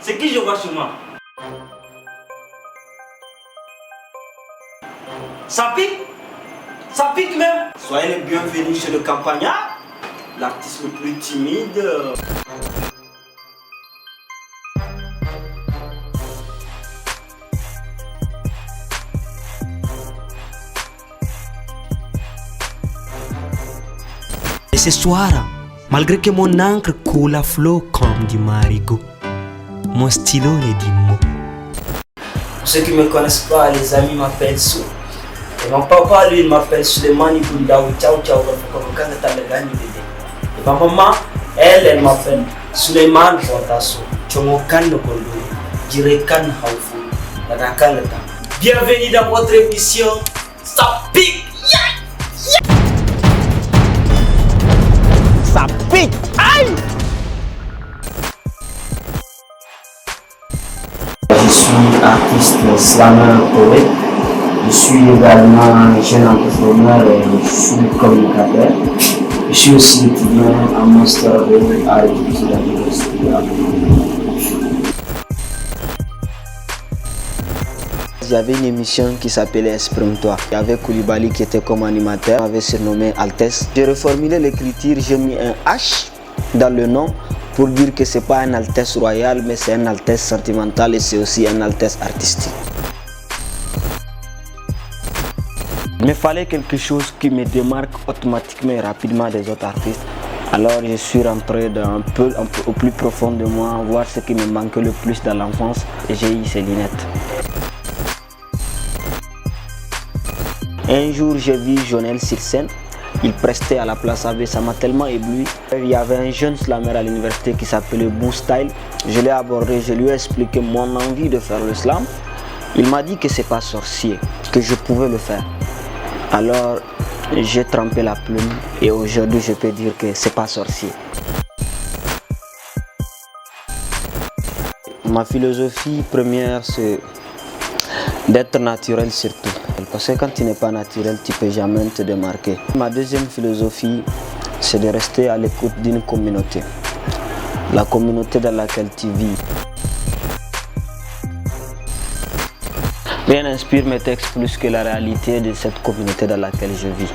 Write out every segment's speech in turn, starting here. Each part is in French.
C'est qui je vois sur moi? Ça pique? Ça pique même? Soyez les bienvenus chez le Campagnard, l'artiste le plus timide. Et ce soir, malgré que mon encre coule à flot comme du marigot, mon stylo est du mot. Pour ceux qui ne me connaissent pas, les amis m'appellent Sou. Et mon papa, lui, il m'appelle Suleiman Ibundaou. Ciao, ciao, et ma maman, elle m'appelle Suleiman Fontasso. Tchomokan Kondo, Jirekan Haufou, Nadakaleta. Bienvenue dans votre émission. Ça pique! Ça pique! Aïe! Je suis artiste slammer poète. Je suis également jeune entrepreneur et je suis communicateur. Je suis aussi étudiant en master de art et de la diversité. Il y avait une émission qui s'appelait Exprime-toi. Il y avait Koulibaly qui était comme animateur, avait surnommé Altesse. J'ai reformulé l'écriture, j'ai mis un H dans le nom pour dire que c'est pas un Altesse royale, mais c'est un Altesse sentimentale et c'est aussi un Altesse artistique. Il me fallait quelque chose qui me démarque automatiquement et rapidement des autres artistes. Alors je suis rentré un peu au plus profond de moi, voir ce qui me manquait le plus dans l'enfance et j'ai eu ces lunettes. Un jour, j'ai vu Jonel sur scène. Il prestait à la place AB, ça m'a tellement ébloui. Il y avait un jeune slammer à l'université qui s'appelait Boo Style. Je l'ai abordé, je lui ai expliqué mon envie de faire le slam. Il m'a dit que c'est pas sorcier, que je pouvais le faire. Alors, j'ai trempé la plume et aujourd'hui, je peux dire que c'est pas sorcier. Ma philosophie première, c'est d'être naturel surtout. Parce que quand tu n'es pas naturel, tu ne peux jamais te démarquer. Ma deuxième philosophie, c'est de rester à l'écoute d'une communauté. La communauté dans laquelle tu vis. Rien n'inspire mes textes plus que la réalité de cette communauté dans laquelle je vis.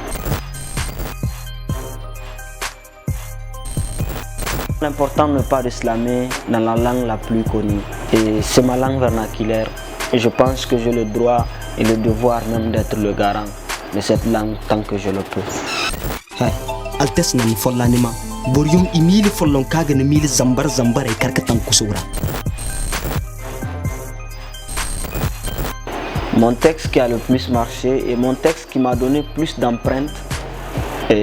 L'important n'est pas de slammer dans la langue la plus connue. Et c'est ma langue vernaculaire. Et je pense que j'ai le droit et le devoir même d'être le garant de cette langue tant que je le peux. Hey, Altesse nani follanima. Borium imili follon kaga ne mili zambar et karkatan kusura. Mon texte qui a le plus marché et mon texte qui m'a donné plus d'empreintes,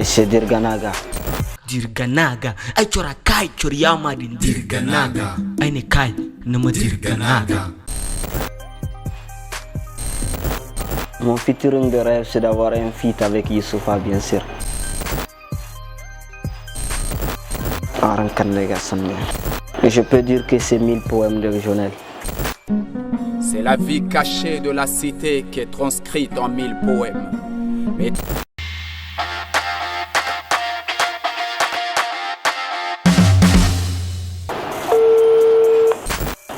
c'est Dirganaga. Dirganaga, ay chora kai choriyama din Dirganaga. Ay ne kai nama Dirganaga. Mon featuring de rêve, c'est d'avoir un feat avec Youssoufa, bien sûr. Et je peux dire que c'est 1000 poèmes de Jonel. C'est la vie cachée de la cité qui est transcrite en 1000 poèmes. Mais...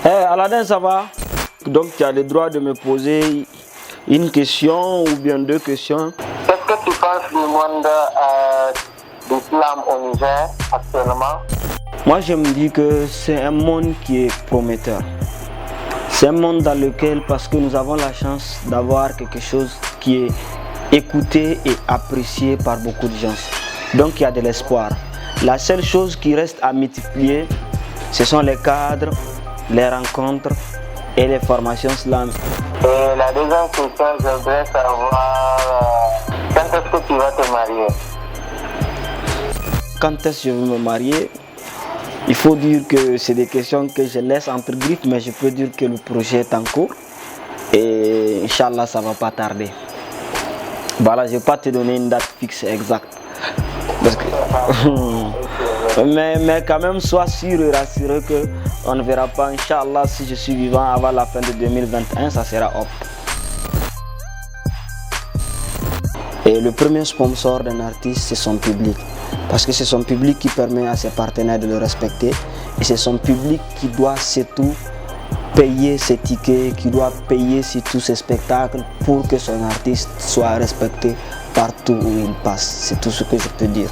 Hey Aladdin, ça va? Donc tu as le droit de me poser une question ou bien deux questions. Qu'est-ce que tu penses du monde du slam au Niger actuellement? Moi je me dis que c'est un monde qui est prometteur. C'est un monde dans lequel, parce que nous avons la chance d'avoir quelque chose qui est écouté et apprécié par beaucoup de gens. Donc il y a de l'espoir. La seule chose qui reste à multiplier, ce sont les cadres, les rencontres et les formations slam. Et la deuxième question, je voudrais savoir quand est-ce que tu vas te marier? Quand est-ce que je vais me marier? Il faut dire que c'est des questions que je laisse entre griffes, mais je peux dire que le projet est en cours. Et Inch'Allah, ça ne va pas tarder. Voilà, je ne vais pas te donner une date fixe exacte. Parce que... mais quand même, sois sûr et rassuré qu'on ne verra pas, Inch'Allah, si je suis vivant avant la fin de 2021, ça sera hop. Et le premier sponsor d'un artiste, c'est son public. Parce que c'est son public qui permet à ses partenaires de le respecter. Et c'est son public qui doit surtout payer ses tickets, qui doit payer surtout ses spectacles pour que son artiste soit respecté partout où il passe. C'est tout ce que je peux dire.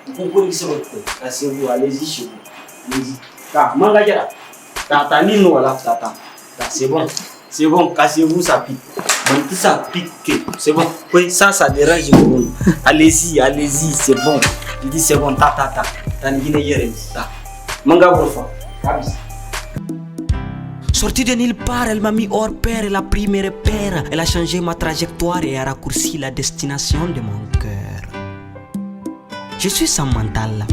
C'est bon, cassez-vous, allez-y chez vous. C'est bon, cassez-vous, ça pique. Ça pique, c'est bon. Oui, ça dérange. Allez-y, c'est bon. Je dis c'est bon, Sortie de nulle part, elle m'a mis hors pair, elle a pris mes repères. Elle a changé ma trajectoire et a raccourci la destination de mon cœur. Je suis sans mental.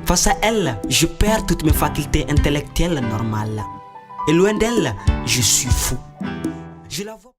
Face à elle, je perds toutes mes facultés intellectuelles normales. Et loin d'elle, je suis fou. Je la vois.